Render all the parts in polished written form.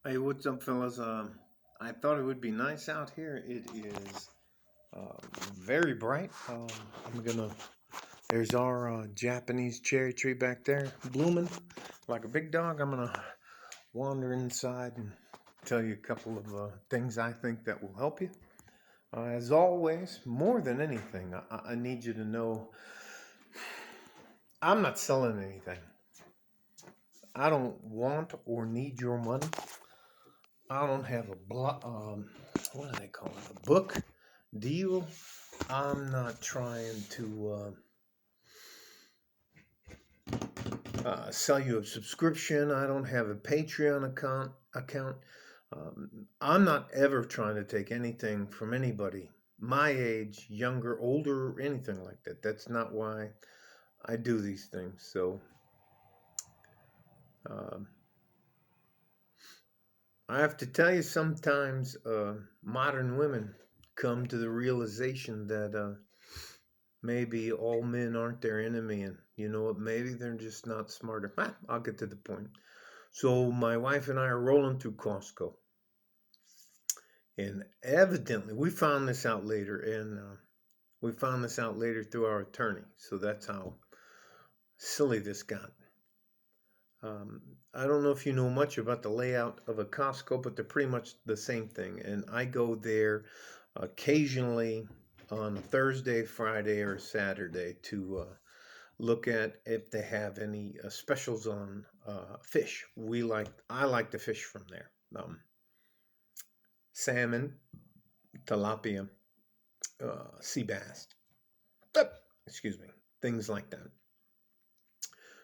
Hey, what's up, fellas? I thought it would be nice out here. It is uh, very bright. I'm gonna. There's our Japanese cherry tree back there, blooming like a big dog. I'm gonna wander inside and tell you a couple of things I think that will help you. As always, more than anything, I need you to know I'm not selling anything. I don't want or need your money. I don't have what do they call it? A book deal. I'm not trying to sell you a subscription. I don't have a Patreon account. I'm not ever trying to take anything from anybody, my age, younger, older, anything like that. That's not why I do these things. So um, I have to tell you, sometimes modern women come to the realization that maybe all men aren't their enemy, and you know what? Maybe they're just not smarter. I'll get to the point. So my wife and I are rolling through Costco, and evidently we found this out later, and we found this out later through our attorney. So that's how silly this got. Um, I don't know if you know much about the layout of a Costco, but they're pretty much the same thing. And I go there occasionally on a Thursday, Friday, or Saturday to look at if they have any specials on fish. I like the fish from there. Salmon, tilapia, sea bass. Excuse me, things like that.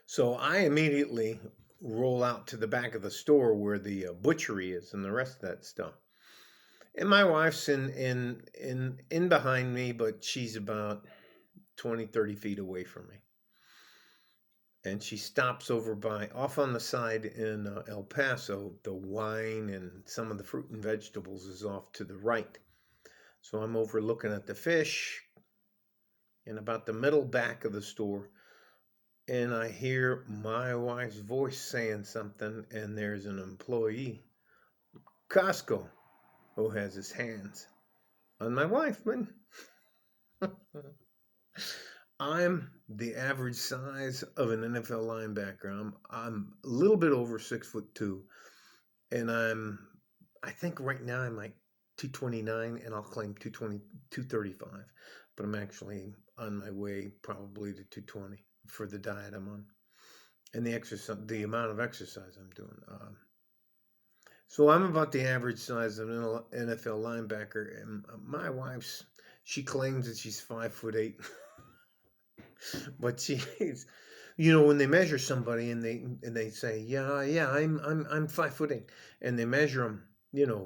So I immediately roll out to the back of the store where the butchery is and the rest of that stuff. And my wife's in behind me, but she's about 20, 30 feet away from me. And she stops over by off on the side in El Paso. The wine and some of the fruit and vegetables is off to the right. So I'm over looking at the fish in about the middle back of the store, and I hear my wife's voice saying something, and there's an employee, Costco, who has his hands on my wife. Man, I'm the average size of an NFL linebacker. I'm a little bit over 6'2", and I think right now I'm like 229, and I'll claim 220, 235, but I'm actually on my way probably to 220 for the diet I'm on and the amount of exercise I'm doing. So I'm about the average size of an NFL linebacker, and my wife's she claims that she's 5'8", but she's, when they measure somebody and they say, yeah, I'm 5'8", and they measure them,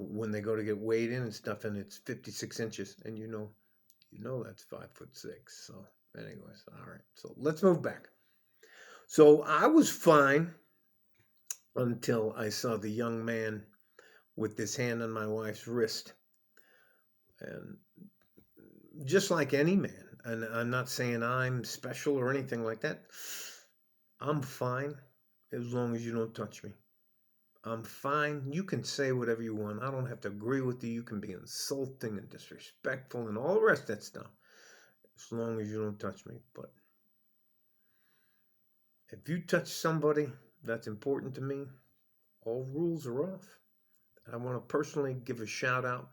when they go to get weighed in and stuff, and it's 56 inches, and that's 5'6". So, anyways, all right. So let's move back. So I was fine until I saw the young man with his hand on my wife's wrist, and just like any man, and I'm not saying I'm special or anything like that. I'm fine as long as you don't touch me. I'm fine. You can say whatever you want. I don't have to agree with you. You can be insulting and disrespectful and all the rest of that stuff as long as you don't touch me. But if you touch somebody that's important to me, all rules are off. I want to personally give a shout out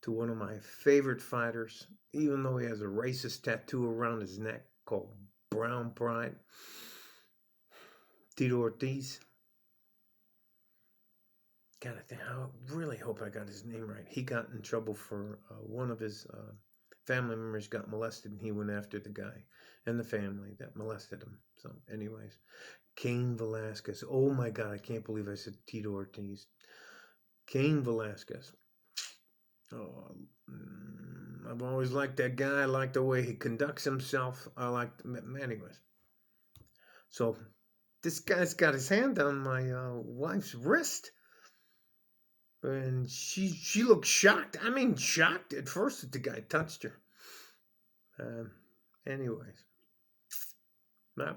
to one of my favorite fighters, even though he has a racist tattoo around his neck called Brown Pride, Tito Ortiz. God, I really hope I got his name right. He got in trouble for one of his family members got molested, and he went after the guy and the family that molested him. So, anyways, Cain Velasquez. Oh my God, I can't believe I said Tito Ortiz. Cain Velasquez. Oh, I've always liked that guy. I like the way he conducts himself. I like, anyways. So this guy's got his hand on my wife's wrist, and she looked shocked. I mean, shocked at first that the guy touched her. Um, anyways, I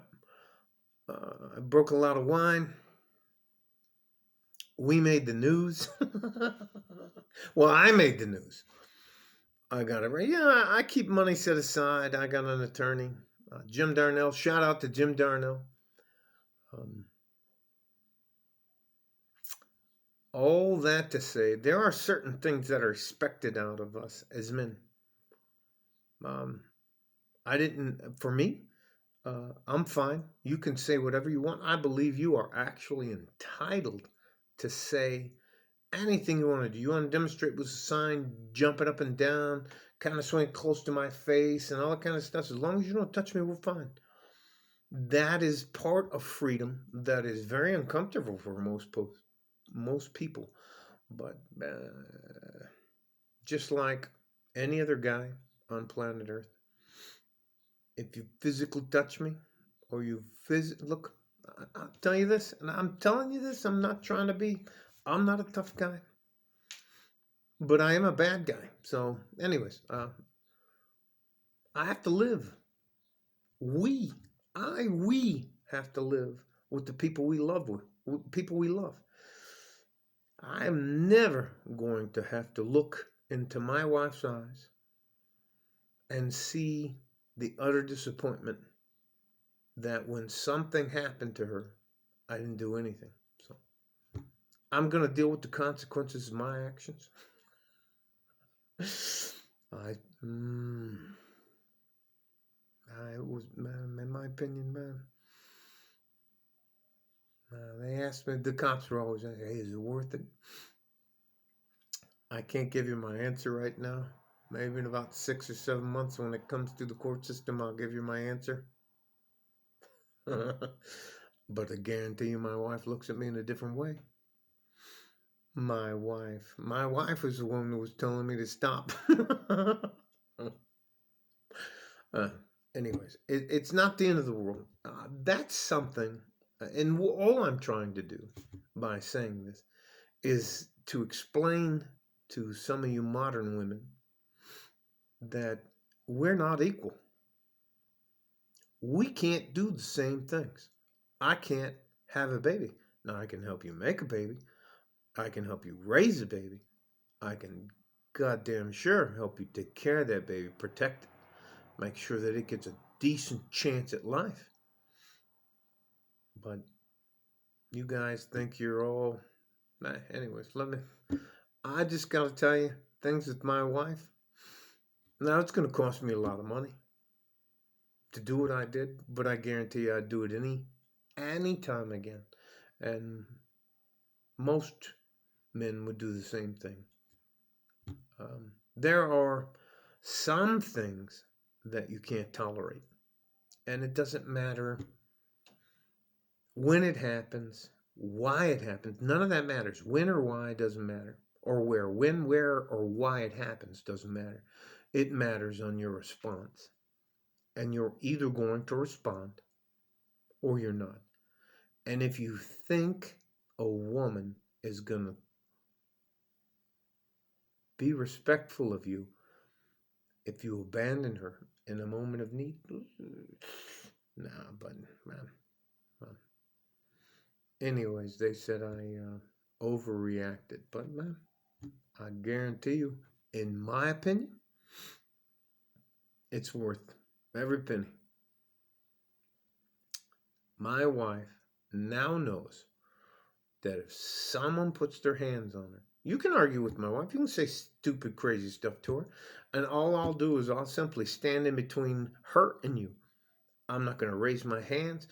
broke a lot of wine. We made the news. Well, I made the news. I got it right. Yeah, I keep money set aside. I got an attorney, Jim Darnell. Shout out to Jim Darnell. Um, all that to say, there are certain things that are expected out of us as men. Um, I didn't, for me, I'm fine. You can say whatever you want. I believe you are actually entitled to say anything you want to do. You want to demonstrate with a sign, jumping up and down, kind of swinging close to my face, and all that kind of stuff. As long as you don't touch me, we're fine. That is part of freedom that is very uncomfortable for most people. But just like any other guy on planet Earth, if you physically touch me, or you look, I'll tell you this, and I'm telling you this. I'm not trying to be. I'm not a tough guy, but I am a bad guy. So, anyways, I have to live. We, we have to live with the people we love with people we love. I'm never going to have to look into my wife's eyes and see the utter disappointment that when something happened to her, I didn't do anything. So I'm going to deal with the consequences of my actions. I, mm, I was, man, in my opinion, man. They asked me, the cops were always like, hey, is it worth it? I can't give you my answer right now. Maybe in about 6 or 7 months when it comes through the court system, I'll give you my answer. But I guarantee you my wife looks at me in a different way. My wife. My wife was the one who was telling me to stop. uh, anyways, it's not the end of the world. That's something, and all I'm trying to do by saying this is to explain to some of you modern women that we're not equal. We can't do the same things. I can't have a baby. Now, I can help you make a baby. I can help you raise a baby. I can goddamn sure help you take care of that baby, protect it, make sure that it gets a decent chance at life. But you guys think you're all. Anyways, I just gotta tell you, things with my wife. Now, it's gonna cost me a lot of money to do what I did, but I guarantee you I'd do it any time again. And most men would do the same thing. There are some things that you can't tolerate, and it doesn't matter when it happens, why it happens. None of that matters. When or why doesn't matter, or where. When, where, or why it happens doesn't matter. It matters on your response, and you're either going to respond or you're not. And if you think a woman is going to be respectful of you if you abandon her in a moment of need, nah, but man. Anyways, they said I overreacted, but man, I guarantee you, in my opinion, it's worth every penny. My wife now knows that if someone puts their hands on her, you can argue with my wife, you can say stupid, crazy stuff to her, and all I'll do is I'll simply stand in between her and you. I'm not going to raise my hands.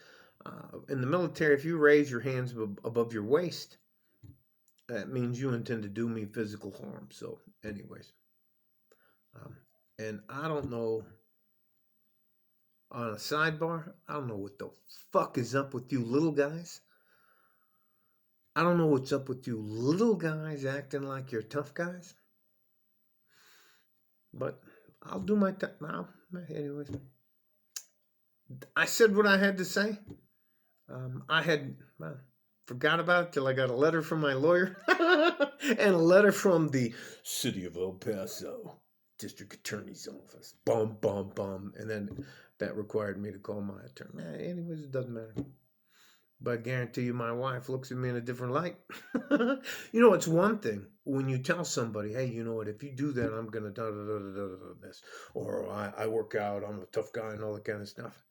In the military, if you raise your hands above your waist, that means you intend to do me physical harm. So, anyways, um, and I don't know, on a sidebar, I don't know what the fuck is up with you little guys. I don't know what's up with you little guys acting like you're tough guys. But I'll do my now. Anyways, I said what I had to say. I had forgot about it till I got a letter from my lawyer and a letter from the city of El Paso district attorney's office. Bum, bum, bum. And then that required me to call my attorney. Anyways, it doesn't matter. But I guarantee you my wife looks at me in a different light. You know, it's one thing when you tell somebody, hey, you know what, if you do that, I'm going to da da da da da da this. Or I work out, I'm a tough guy, and all that kind of stuff.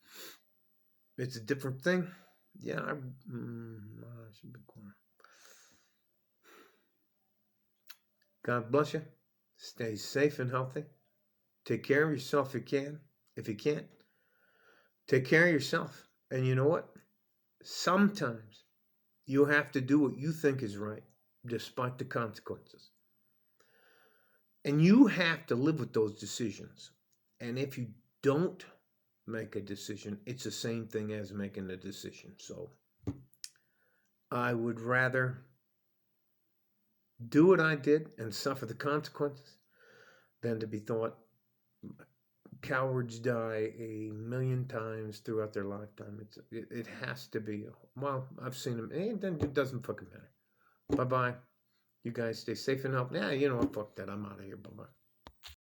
It's a different thing. Yeah, I should be quiet. God bless you. Stay safe and healthy. Take care of yourself if you can. If you can't, take care of yourself. And you know what? Sometimes you have to do what you think is right, despite the consequences. And you have to live with those decisions. And if you don't make a decision, it's the same thing as making a decision. So I would rather do what I did and suffer the consequences than to be thought cowards die a million times throughout their lifetime. It has to be. Well, I've seen them. It doesn't fucking matter. Bye bye. You guys stay safe and healthy. Yeah, you know what? Fuck that. I'm out of here. Bye bye.